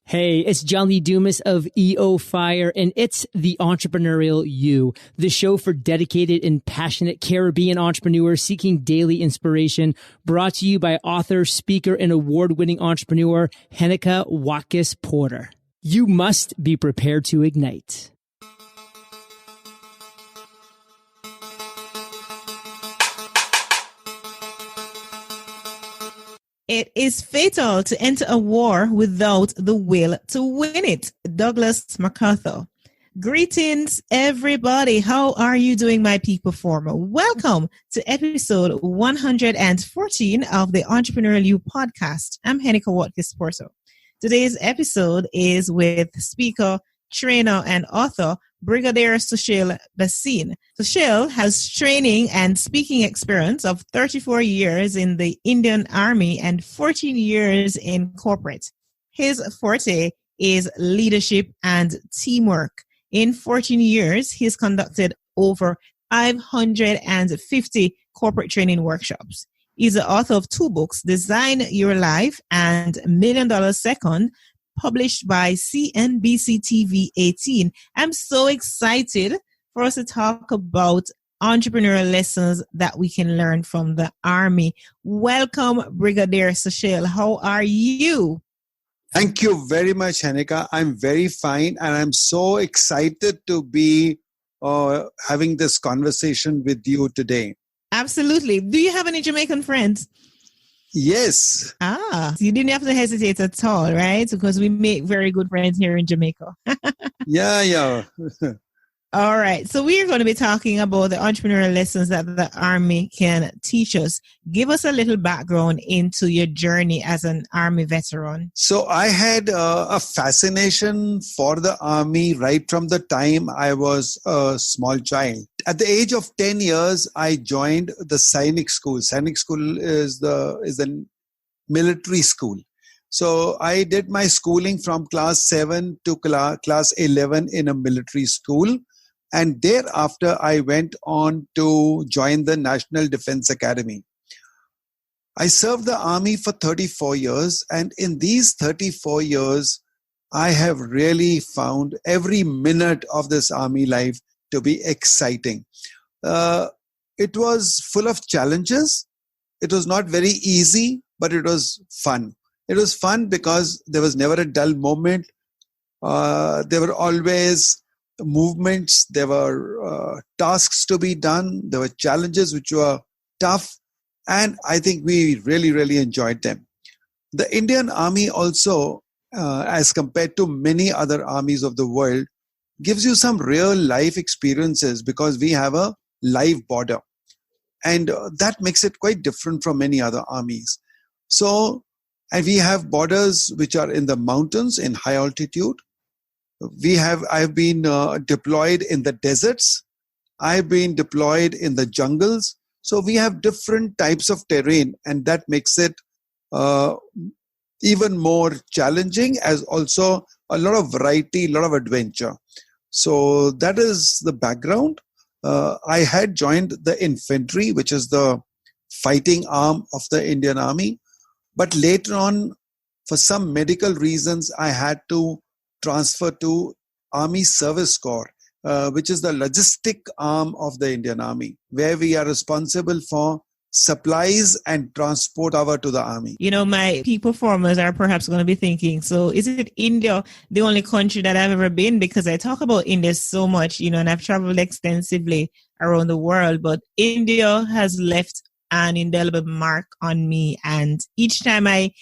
Hey, it's John Lee Dumas of EO Fire, and it's the Entrepreneurial You, the show for dedicated and passionate Caribbean entrepreneurs seeking daily inspiration, brought to you by author, speaker, and award-winning entrepreneur Heneka Watkis-Porter. You must be prepared to ignite. It is fatal to enter a war without the will to win it. Douglas MacArthur. Greetings, everybody. How are you doing, my peak performer? Welcome to episode 114 of the Entrepreneurial You podcast. I'm Heneka Watkis-Porter. Today's episode is with speaker, trainer, and author Brigadier Sushil Bhasin. Sushil has training and speaking experience of 34 years in the Indian Army and 14 years in corporate. His forte is leadership and teamwork. In 14 years, he's conducted over 550 corporate training workshops. He's the author of 2 books, Design Your Life and $1 Million Second, published by CNBC TV 18. I'm so excited for us to talk about entrepreneurial lessons that we can learn from the Army. Welcome, Brigadier Sushil. How are you? Thank you very much, Heneka. I'm very fine, and I'm so excited to be having this conversation with you today. Absolutely. Do you have any Jamaican friends? Yes. You didn't have to hesitate at all, right? Because we make very good friends here in Jamaica. Yeah. All right. So we are going to be talking about the entrepreneurial lessons that the Army can teach us. Give us a little background into your journey as an Army veteran. So I had a fascination for the Army right from the time I was a small child. At the age of 10 years, I joined the Sainik School. Sainik School is the military school. So I did my schooling from class 7 to class 11 in a military school. And thereafter, I went on to join the National Defense Academy. I served the Army for 34 years. And in these 34 years, I have really found every minute of this Army life to be exciting. It was full of challenges. It was not very easy, but it was fun. It was fun because there was never a dull moment. There were always movements. There were tasks to be done. There were challenges which were tough. And I think we really, really enjoyed them. The Indian Army also, as compared to many other armies of the world, gives you some real life experiences because we have a live border. And that makes it quite different from many other armies. So, and we have borders which are in the mountains, in high altitude. I've been deployed in the deserts. I've been deployed in the jungles. So we have different types of terrain, and that makes it even more challenging, as also a lot of variety, a lot of adventure. So that is the background. I had joined the infantry, which is the fighting arm of the Indian Army. But later on, for some medical reasons, I had to transfer to Army Service Corps, which is the logistic arm of the Indian Army, where we are responsible for supplies and transport over to the Army. You know, my peak performers are perhaps going to be thinking, so is it India the only country that I've ever been? Because I talk about India so much, and I've traveled extensively around the world, but India has left an indelible mark on me. And each time I,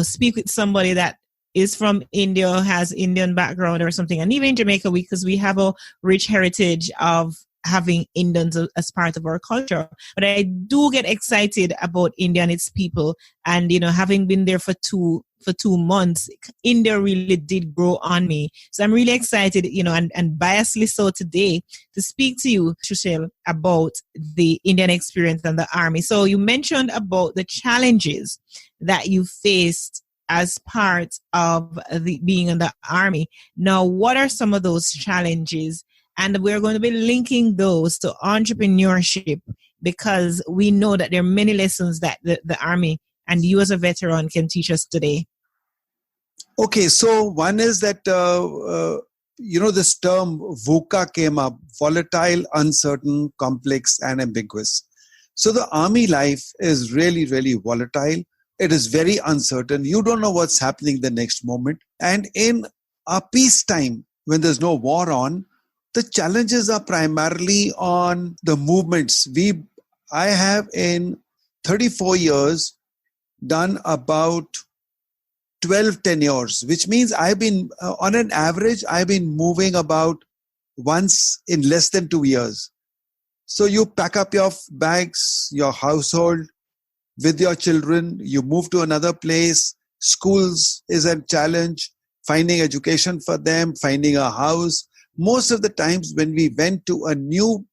speak with somebody that is from India, has Indian background or something, and even in Jamaica, because we have a rich heritage of having Indians as part of our culture. But I do get excited about India and its people. And, having been there for two months, India really did grow on me. So I'm really excited, and biasly so today to speak to you, Sushil, about the Indian experience and the Army. So you mentioned about the challenges that you faced as part of being in the Army. Now, what are some of those challenges? And we're going to be linking those to entrepreneurship, because we know that there are many lessons that the Army and you as a veteran can teach us today. Okay, so one is that, this term VUCA came up, volatile, uncertain, complex, and ambiguous. So the army life is really, really volatile. It is very uncertain. You don't know what's happening the next moment. And in our peacetime, when there's no war on, the challenges are primarily on the movements. I have in 34 years done about 12 tenures, which means I've been, on an average, I've been moving about once in less than 2 years. So you pack up your bags, your household with your children, you move to another place. Schools is a challenge, finding education for them, finding a house. Most of the times when we went to a new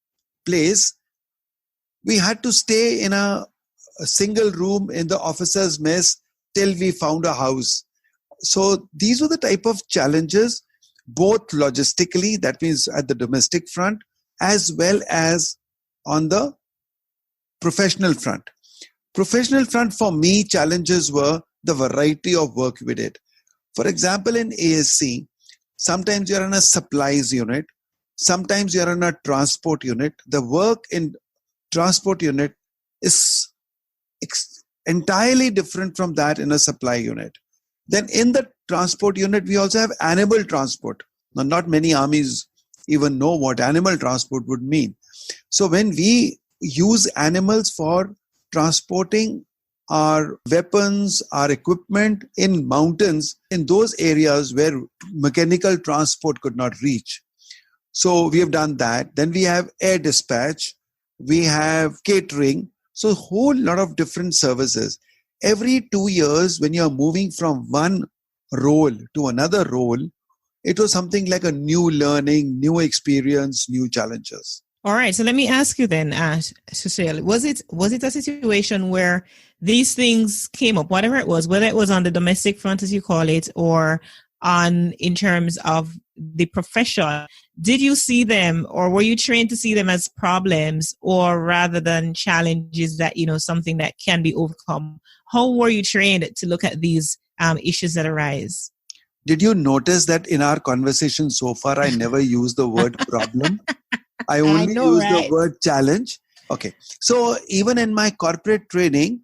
place, we had to stay in a single room in the officers' mess till we found a house. So these were the type of challenges, both logistically, that means at the domestic front, as well as on the professional front. Professional front for me, challenges were the variety of work we did. For example, in ASC, sometimes you're in a supplies unit, sometimes you're in a transport unit. The work in transport unit is entirely different from that in a supply unit. Then in the transport unit, we also have animal transport. Now, not many armies even know what animal transport would mean. So when we use animals for transporting our weapons, our equipment in mountains, in those areas where mechanical transport could not reach. So we have done that. Then we have air dispatch, we have catering. So a whole lot of different services. Every 2 years, when you're moving from one role to another role, it was something like a new learning, new experience, new challenges. All right. So let me ask you then, Sushil, was it a situation where these things came up, whatever it was, whether it was on the domestic front, as you call it, or in terms of the profession? Did you see them, or were you trained to see them as problems, or rather than challenges that, something that can be overcome? How were you trained to look at these issues that arise? Did you notice that in our conversation so far, I never used the word problem? I only use the word challenge. Okay. So even in my corporate training,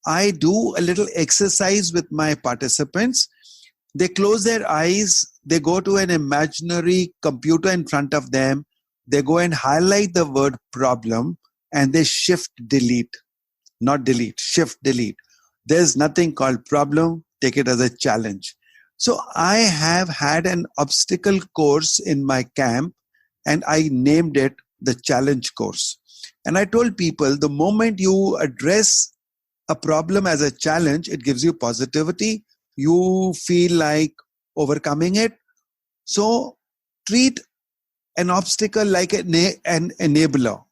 I do a little exercise with my participants. They close their eyes. They go to an imaginary computer in front of them. They go and highlight the word problem and they shift delete. Not delete, shift delete. There's nothing called problem. Take it as a challenge. So I have had an obstacle course in my camp, and I named it the challenge course. And I told people, the moment you address a problem as a challenge, it gives you positivity. You feel like overcoming it. So treat an obstacle like an enabler,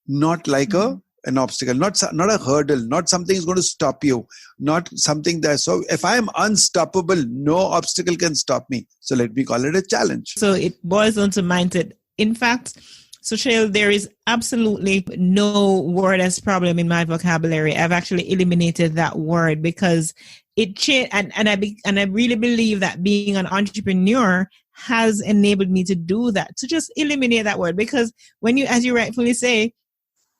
not like an obstacle, not a hurdle, not something is going to stop you, not something that, so if I am unstoppable, no obstacle can stop me. So let me call it a challenge. So it boils down to mindset. In fact, Sushil, there is absolutely no word as problem in my vocabulary. I've actually eliminated that word because it changed, and I really believe that being an entrepreneur has enabled me to do that, to just eliminate that word. Because when you, as you rightfully say,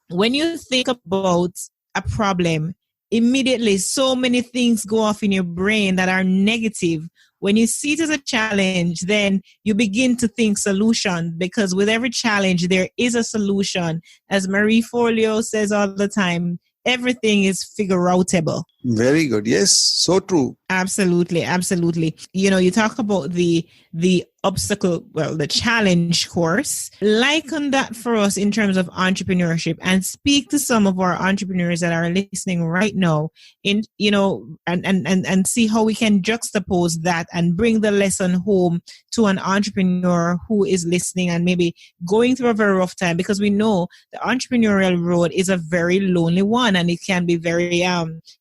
when you think about a problem, immediately so many things go off in your brain that are negative. When you see it as a challenge, then you begin to think solution, because with every challenge, there is a solution. As Marie Forleo says all the time, everything is figure-outable. Very good. Yes, so true. Absolutely, absolutely. You talk about the the challenge course. Liken that for us in terms of entrepreneurship, and speak to some of our entrepreneurs that are listening right now, and see how we can juxtapose that and bring the lesson home to an entrepreneur who is listening and maybe going through a very rough time, because we know the entrepreneurial road is a very lonely one, and it can be very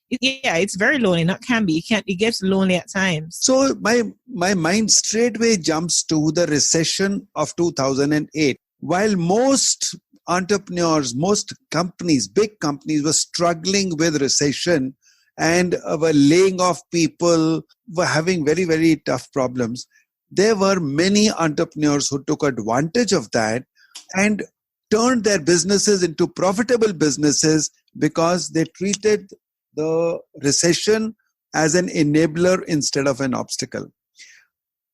it's very lonely. Not can be. It gets lonely at times. So my mind straightway jumps to the recession of 2008. While most entrepreneurs, most companies, big companies were struggling with recession and were laying off people, were having very, very tough problems. There were many entrepreneurs who took advantage of that and turned their businesses into profitable businesses because they treated the recession as an enabler instead of an obstacle.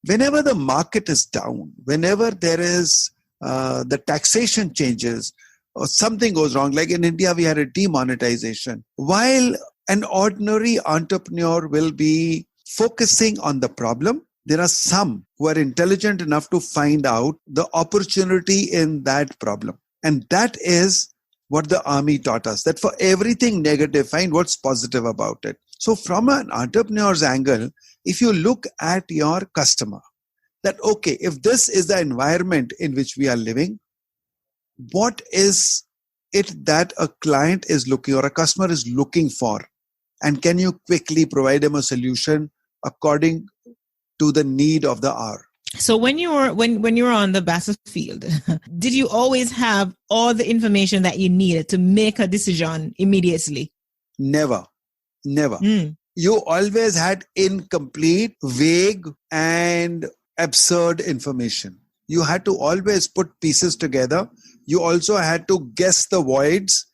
Whenever the market is down, whenever there is the taxation changes or something goes wrong, like in India, we had a demonetization. While an ordinary entrepreneur will be focusing on the problem, there are some who are intelligent enough to find out the opportunity in that problem. And that is what the army taught us, that for everything negative, find what's positive about it. So from an entrepreneur's angle, if you look at your customer, that, okay, if this is the environment in which we are living, what is it that a client is looking or a customer is looking for? And can you quickly provide them a solution according to the need of the hour? So when you were on the battlefield, did you always have all the information that you needed to make a decision immediately? Never. You always had incomplete, vague, and absurd information. You had to always put pieces together. You also had to guess the voids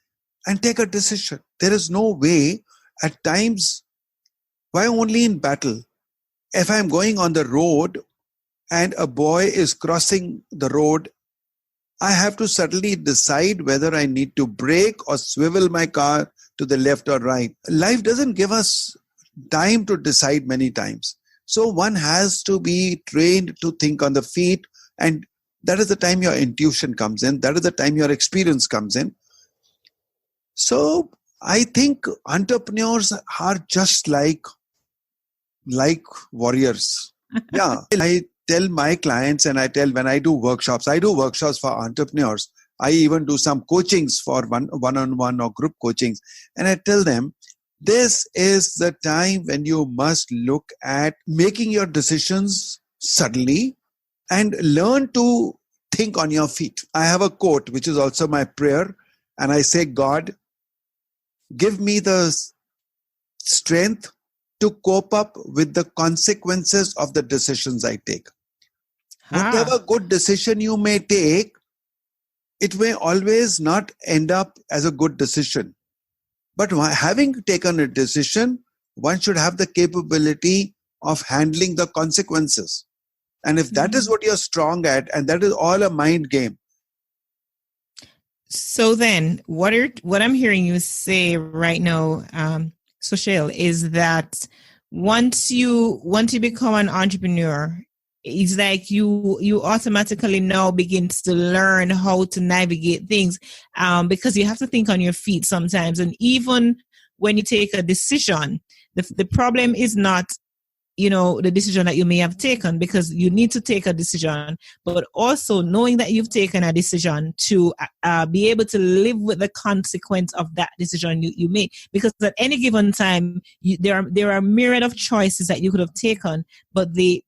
and take a decision. There is no way at times. Why only in battle? If I'm going on the road and a boy is crossing the road, I have to suddenly decide whether I need to brake or swivel my car to the left or right. Life doesn't give us time to decide many times. So one has to be trained to think on the feet, and that is the time your intuition comes in. That is the time your experience comes in. So I think entrepreneurs are just like warriors. Yeah. I tell my clients, and when I do workshops for entrepreneurs. I even do some coachings for one-on-one or group coachings. And I tell them, this is the time when you must look at making your decisions suddenly and learn to think on your feet. I have a quote, which is also my prayer. And I say, God, give me the strength to cope up with the consequences of the decisions I take. Whatever good decision you may take, it may always not end up as a good decision. But having taken a decision, one should have the capability of handling the consequences. And if that is what you're strong at, and that is all a mind game. So then, what I'm hearing you say right now, Sushil, is that once you become an entrepreneur, it's like you automatically now begin to learn how to navigate things, because you have to think on your feet sometimes. And even when you take a decision, the problem is not, the decision that you may have taken, because you need to take a decision, but also knowing that you've taken a decision to be able to live with the consequence of that decision you make. Because at any given time, there are a myriad of choices that you could have taken, but the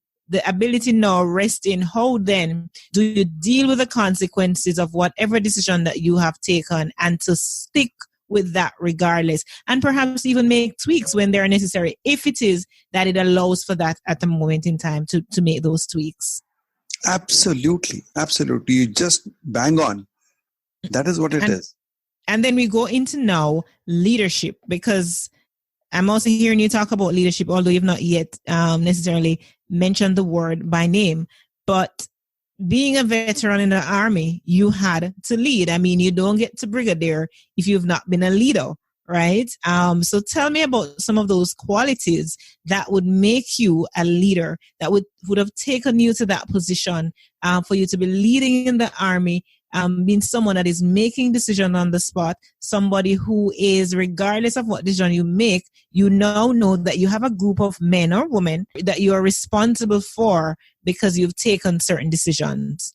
ability now rests in how then do you deal with the consequences of whatever decision that you have taken, and to stick with that regardless, and perhaps even make tweaks when they're necessary, if it is that it allows for that at the moment in time to make those tweaks. Absolutely. You just bang on. That is what it is. And then we go into now leadership, because I'm also hearing you talk about leadership, although you've not yet necessarily mentioned the word by name. But being a veteran in the army, you had to lead. I mean, you don't get to brigadier if you've not been a leader, right? So tell me about some of those qualities that would make you a leader, that would have taken you to that position for you to be leading in the army, being someone that is making decisions on the spot, somebody who is, regardless of what decision you make, you now know that you have a group of men or women that you are responsible for because you've taken certain decisions.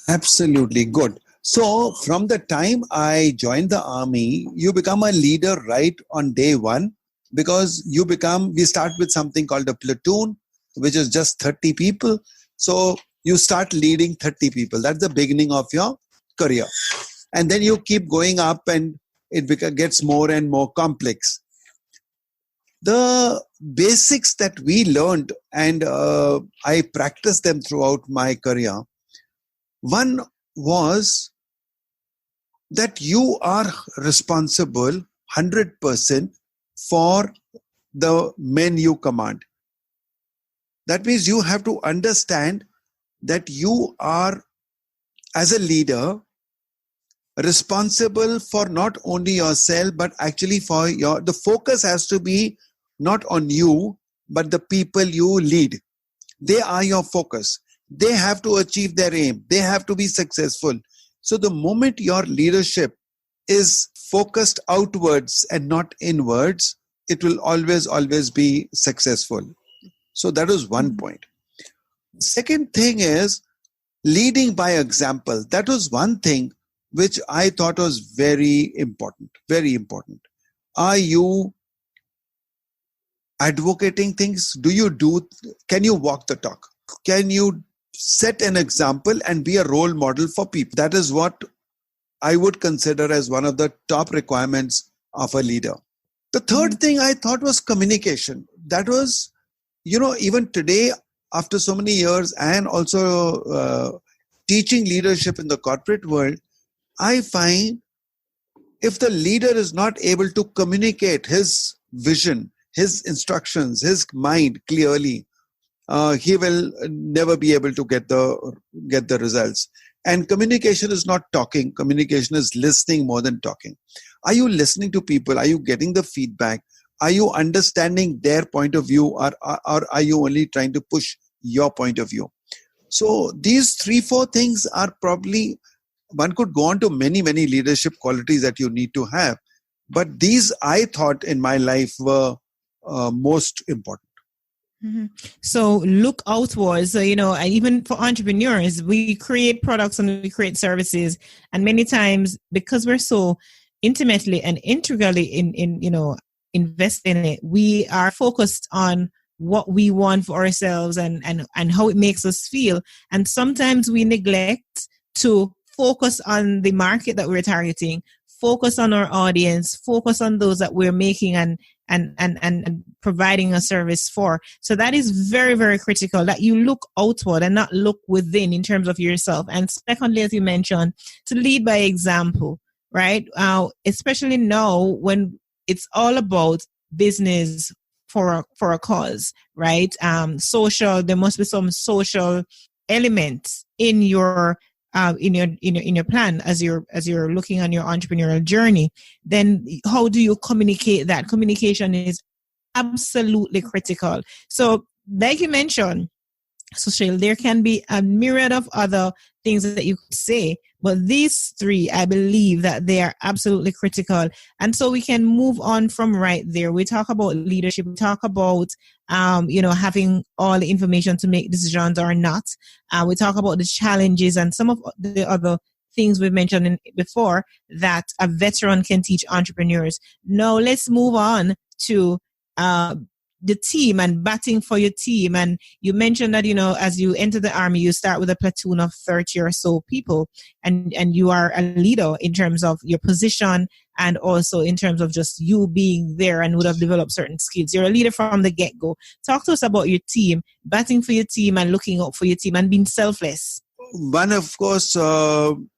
Absolutely. Good. So from the time I joined the army, you become a leader right on day one, because we start with something called a platoon, which is just 30 people. So you start leading 30 people. That's the beginning of your career. And then you keep going up and it gets more and more complex. The basics that we learned, and I practiced them throughout my career. One was that you are responsible 100% for the men you command. That means you have to understand that you are, as a leader, responsible for not only yourself, but actually for the focus has to be not on you, but the people you lead. They are your focus. They have to achieve their aim. They have to be successful. So the moment your leadership is focused outwards and not inwards, it will always be successful. So that is one point. Second thing is leading by example. That was one thing which I thought was very important, very important. Are you advocating things? Can you walk the talk? Can you set an example and be a role model for people? That is what I would consider as one of the top requirements of a leader. The third thing I thought was communication. That was, even today, after so many years and also teaching leadership in the corporate world, I find if the leader is not able to communicate his vision, his instructions, his mind clearly, he will never be able to get the results. And communication is not talking. Communication is listening more than talking. Are you listening to people? Are you getting the feedback? Are you understanding their point of view, or are you only trying to push your point of view? So these 3-4 things are probably, one could go on to many, many leadership qualities that you need to have. But these, I thought in my life, were most important. Mm-hmm. So look outwards. So, and even for entrepreneurs, we create products and we create services. And many times, because we're so intimately and integrally invested in it, we are focused on what we want for ourselves and how it makes us feel. And sometimes we neglect to focus on the market that we're targeting, focus on our audience, focus on those that we're making and providing a service for. So that is very, very critical, that you look outward and not look within in terms of yourself. And secondly, as you mentioned, to lead by example, right? Especially now when it's all about business for a cause, right? Social, there must be some social elements in your plan as you're looking on your entrepreneurial journey. Then how do you communicate that? Communication is absolutely critical. So like you mentioned, Sushil, there can be a myriad of other things that you could say, but these 3, I believe that they are absolutely critical. And so we can move on from right there. We talk about leadership. We talk about, having all the information to make decisions or not. We talk about the challenges and some of the other things we've mentioned before that a veteran can teach entrepreneurs. Now let's move on to the team and batting for your team. And you mentioned that, as you enter the army, you start with a platoon of 30 or so people, and you are a leader in terms of your position and also in terms of just you being there and would have developed certain skills. You're a leader from the get-go. Talk to us about your team, batting for your team and looking out for your team and being selfless. One, of course,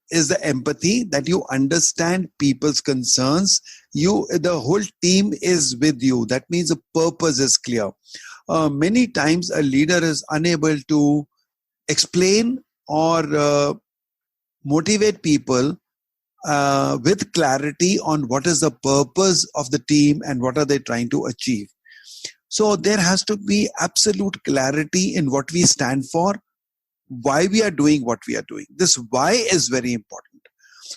is the empathy, that you understand people's concerns. The whole team is with you. That means the purpose is clear. Many times a leader is unable to explain or motivate people with clarity on what is the purpose of the team and what are they trying to achieve. So there has to be absolute clarity in what we stand for, why we are doing what we are doing. This why is very important.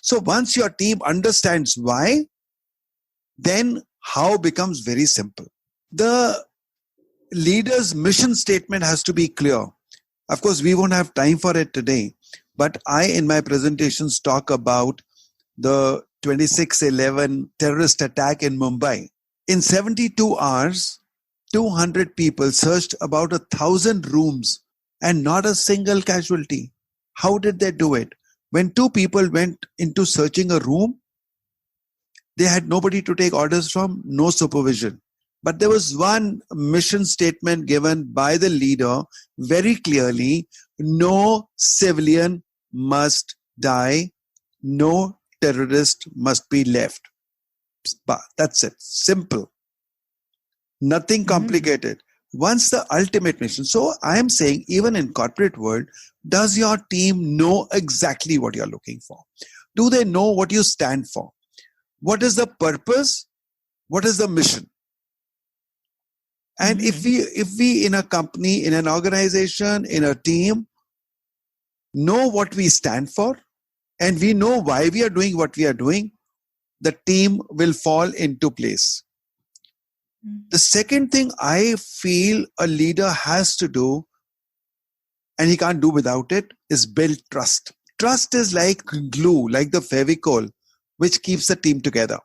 So once your team understands why, then how becomes very simple. The leader's mission statement has to be clear. Of course, we won't have time for it today, but I, in my presentations, talk about the 26/11 terrorist attack in Mumbai. In 72 hours, 200 people searched about 1,000 rooms and not a single casualty. How did they do it? When 2 people went into searching a room, they had nobody to take orders from, no supervision. But there was one mission statement given by the leader very clearly: no civilian must die, no terrorist must be left. That's it. Simple. Nothing complicated. Once the ultimate mission. So I am saying, even in corporate world, does your team know exactly what you're looking for? Do they know what you stand for? What is the purpose? What is the mission? And if we in a company, in an organization, in a team, know what we stand for, and we know why we are doing what we are doing, the team will fall into place. The second thing I feel a leader has to do, and he can't do without it, is build trust. Trust is like glue, like the Fevicol, which keeps the team together.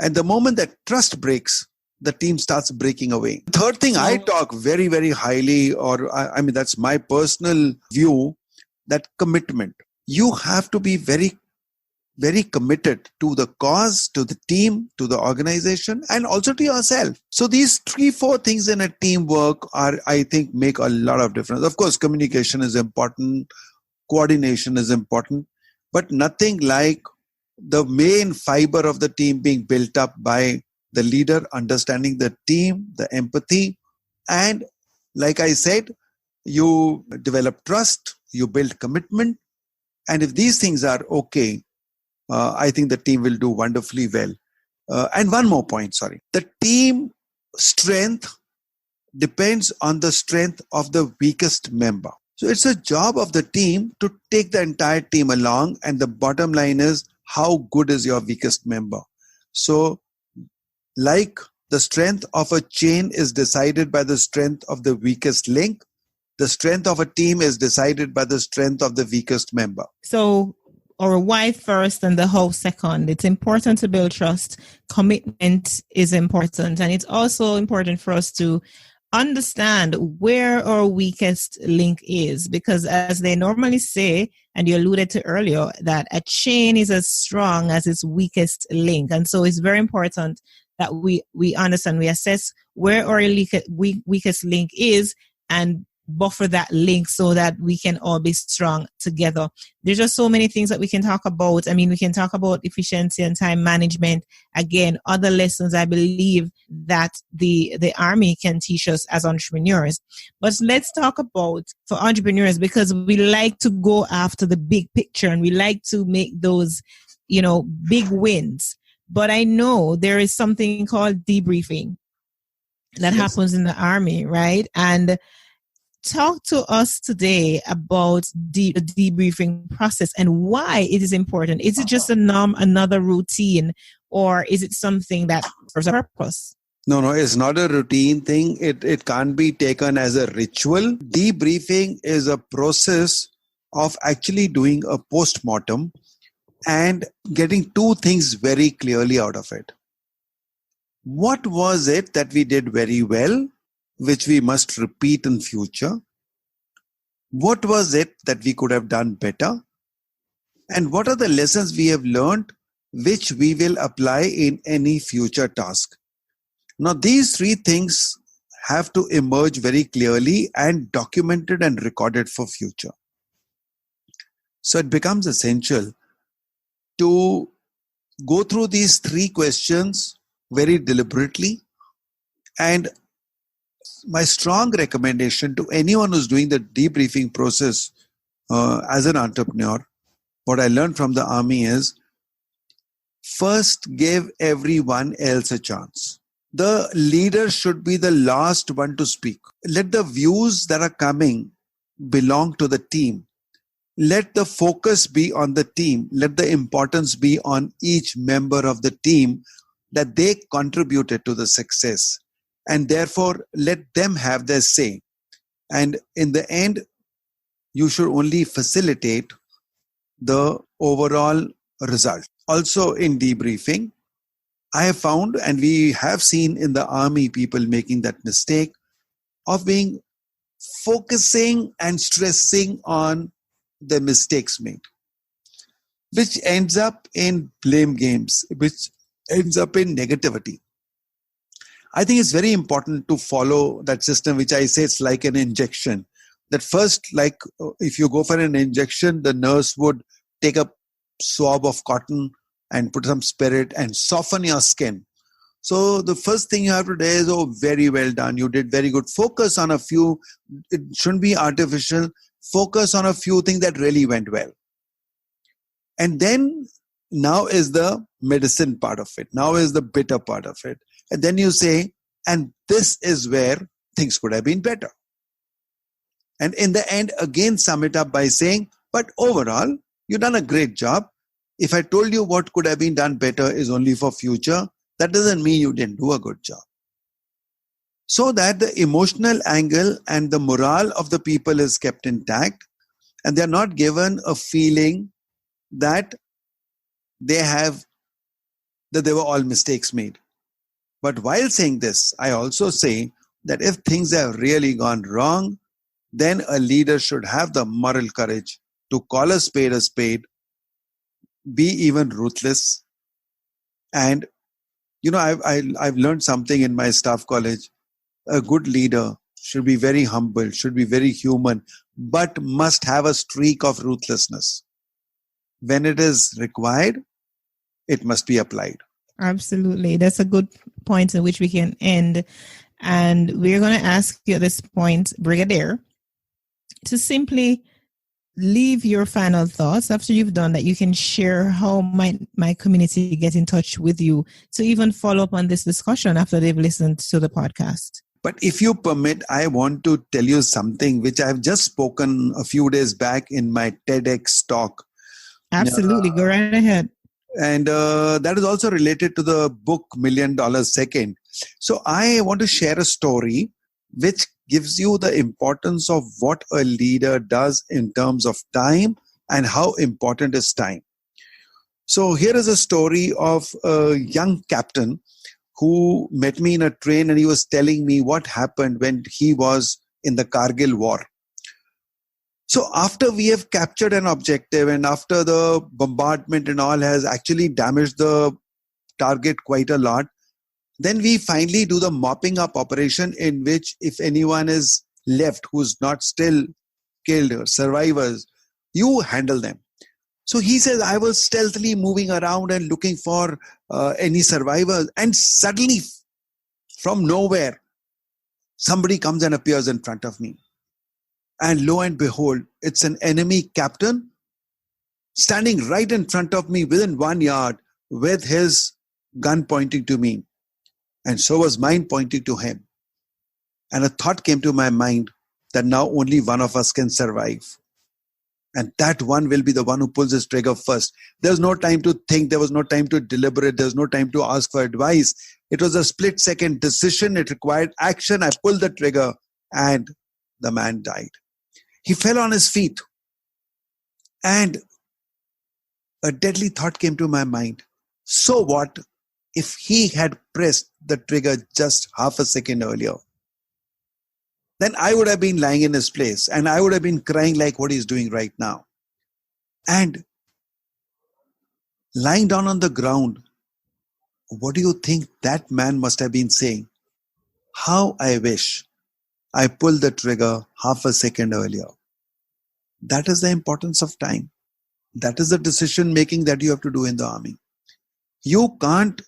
And the moment that trust breaks, the team starts breaking away. Third thing, I talk very, very highly, or I mean, that's my personal view, that commitment. You have to be very, very committed to the cause, to the team, to the organization, and also to yourself. So these 3-4 things in a teamwork are, I think, make a lot of difference. Of course, communication is important, coordination is important, but nothing like the main fiber of the team being built up by the leader, understanding the team, the empathy, and like I said, you develop trust, you build commitment, and if these things are okay, I think the team will do wonderfully well. And one more point, the team strength depends on the strength of the weakest member. So it's a job of the team to take the entire team along, and the bottom line is, how good is your weakest member? So like the strength of a chain is decided by the strength of the weakest link, the strength of a team is decided by the strength of the weakest member. So, or why first and the how second. It's important to build trust. Commitment is important. And it's also important for us to understand where our weakest link is, because as they normally say, and you alluded to earlier, that a chain is as strong as its weakest link. And so it's very important that we understand, we assess where our weakest link is and buffer that link so that we can all be strong together. There's just so many things that we can talk about. I mean, we can talk about efficiency and time management. Again, other lessons I believe that the Army can teach us as entrepreneurs. But let's talk about for entrepreneurs, because we like to go after the big picture and we like to make those, big wins. But I know there is something called debriefing that happens in the Army, right? And talk to us today about the debriefing process and why it is important. Is it just another routine, or is it something that serves a purpose? No, it's not a routine thing. It can't be taken as a ritual. Debriefing is a process of actually doing a post-mortem and getting two things very clearly out of it. What was it that we did very well, which we must repeat in future? What was it that we could have done better? And what are the lessons we have learned, which we will apply in any future task? Now, these three things have to emerge very clearly and documented and recorded for future. So it becomes essential to go through these three questions very deliberately. And my strong recommendation to anyone who's doing the debriefing process as an entrepreneur, what I learned from the Army is, first give everyone else a chance. The leader should be the last one to speak. Let the views that are coming belong to the team. Let the focus be on the team. Let the importance be on each member of the team, that they contributed to the success. And therefore, let them have their say. And in the end, you should only facilitate the overall result. Also in debriefing, I have found, and we have seen in the Army people making that mistake of being focusing and stressing on the mistakes made, which ends up in blame games, which ends up in negativity. I think it's very important to follow that system, which I say it's like an injection. That first, like if you go for an injection, the nurse would take a swab of cotton and put some spirit and soften your skin. So the first thing you have to do is, oh, very well done. You did very good. Focus on a few. It shouldn't be artificial. Focus on a few things that really went well. And then now is the medicine part of it. Now is the bitter part of it. And then you say, and this is where things could have been better. And in the end, again, sum it up by saying, but overall, you've done a great job. If I told you what could have been done better is only for future, that doesn't mean you didn't do a good job. So that the emotional angle and the morale of the people is kept intact, and they're not given a feeling that they were all mistakes made. But while saying this, I also say that if things have really gone wrong, then a leader should have the moral courage to call a spade, be even ruthless. And, I've learned something in my staff college. A good leader should be very humble, should be very human, but must have a streak of ruthlessness. When it is required, it must be applied. Absolutely. That's a good point in which we can end. And we're going to ask you at this point, Brigadier, to simply leave your final thoughts after you've done that. You can share how my community get in touch with you to even follow up on this discussion after they've listened to the podcast. But if you permit, I want to tell you something which I've just spoken a few days back in my TEDx talk. Absolutely. Go right ahead. And that is also related to the book $1 Million Second. So I want to share a story which gives you the importance of what a leader does in terms of time and how important is time. So here is a story of a young captain who met me in a train, and he was telling me what happened when he was in the Kargil war. So after we have captured an objective and after the bombardment and all has actually damaged the target quite a lot, then we finally do the mopping up operation, in which if anyone is left who's not still killed or survivors, you handle them. So he says, I was stealthily moving around and looking for any survivors, and suddenly from nowhere, somebody comes and appears in front of me. And lo and behold, it's an enemy captain standing right in front of me within 1 yard with his gun pointing to me. And so was mine pointing to him. And a thought came to my mind that now only one of us can survive. And that one will be the one who pulls his trigger first. There's no time to think. There was no time to deliberate. There's no time to ask for advice. It was a split-second decision. It required action. I pulled the trigger and the man died. He fell on his feet. And a deadly thought came to my mind. So what if he had pressed the trigger just half a second earlier? Then I would have been lying in his place and I would have been crying like what he's doing right now. And lying down on the ground, what do you think that man must have been saying? How I wish I pulled the trigger half a second earlier. That is the importance of time. That is the decision making that you have to do in the army. You can't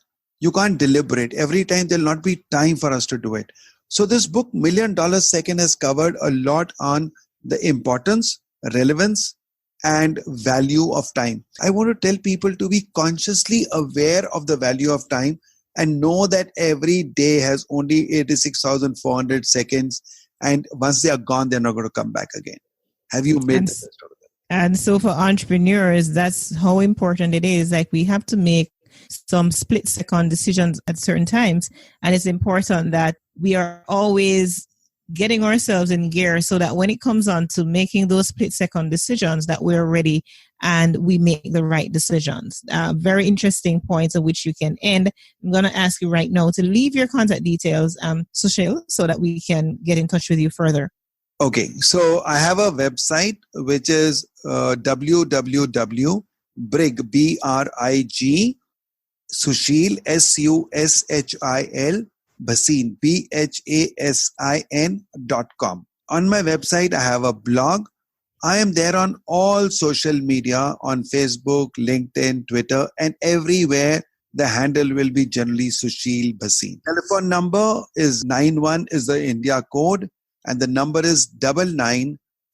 deliberate. Every time there will not be time for us to do it. So this book, $1 Million Second, has covered a lot on the importance, relevance, and value of time. I want to tell people to be consciously aware of the value of time and know that every day has only 86,400 seconds. And once they are gone, they're not going to come back again. Have you made the best out of it? And so for entrepreneurs, that's how important it is. Like, we have to make some split-second decisions at certain times. And it's important that we are always getting ourselves in gear so that when it comes on to making those split-second decisions, that we're ready and we make the right decisions. Very interesting points of which you can end. I'm going to ask you right now to leave your contact details, Sushil, so that we can get in touch with you further. Okay, so I have a website which is www.brig, Brig, Sushil, Sushil Bhasin, BHASIN.com. On my website, I have a blog. I am there on all social media, on Facebook, LinkedIn, Twitter, and everywhere. The handle will be generally Sushil Bhasin. Telephone number is 91 is the India code, and the number is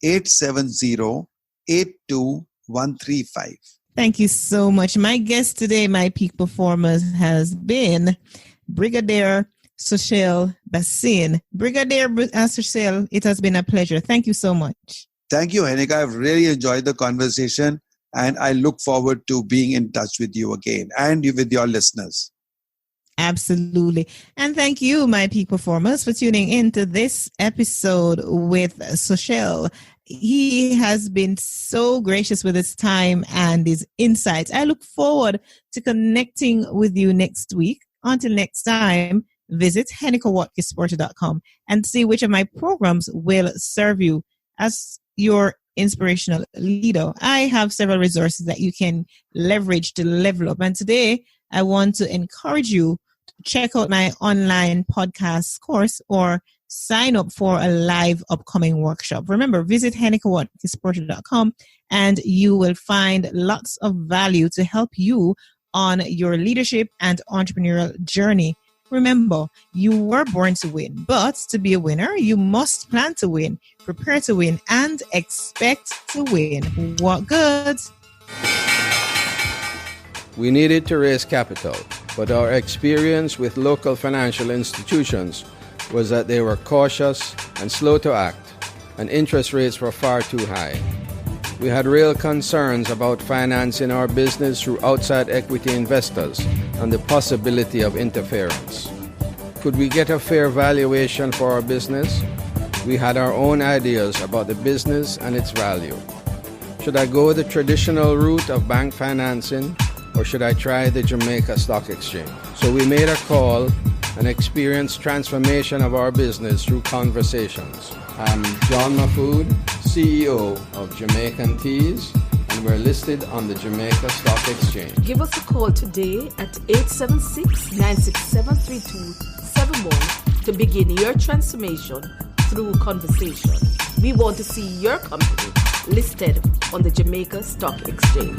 99-870-82135. Thank you so much. My guest today, my peak performers, has been Brigadier Sushil Bhasin. Brigadier Sushil, it has been a pleasure. Thank you so much. Thank you, Heneka. I've really enjoyed the conversation, and I look forward to being in touch with you again and with your listeners. Absolutely. And thank you, my peak performers, for tuning into this episode with Sushil. He has been so gracious with his time and his insights. I look forward to connecting with you next week. Until next time, visit HenekaWatkis-Porter.com and see which of my programs will serve you as your inspirational leader. I have several resources that you can leverage to level up. And today, I want to encourage you to check out my online podcast course or sign up for a live upcoming workshop. Remember, visit HenekaWatkis-Porter.com and you will find lots of value to help you on your leadership and entrepreneurial journey. Remember, you were born to win, but to be a winner, you must plan to win, prepare to win, and expect to win. What good? We needed to raise capital, but our experience with local financial institutions was that they were cautious and slow to act, and interest rates were far too high. We had real concerns about financing our business through outside equity investors and the possibility of interference. Could we get a fair valuation for our business? We had our own ideas about the business and its value. Should I go the traditional route of bank financing, or should I try the Jamaica Stock Exchange? So we made a call and experienced transformation of our business through conversations. I'm John Mahfood, CEO of Jamaican Teas, and we're listed on the Jamaica Stock Exchange. Give us a call today at 876-967-3271 to begin your transformation through conversation. We want to see your company listed on the Jamaica Stock Exchange.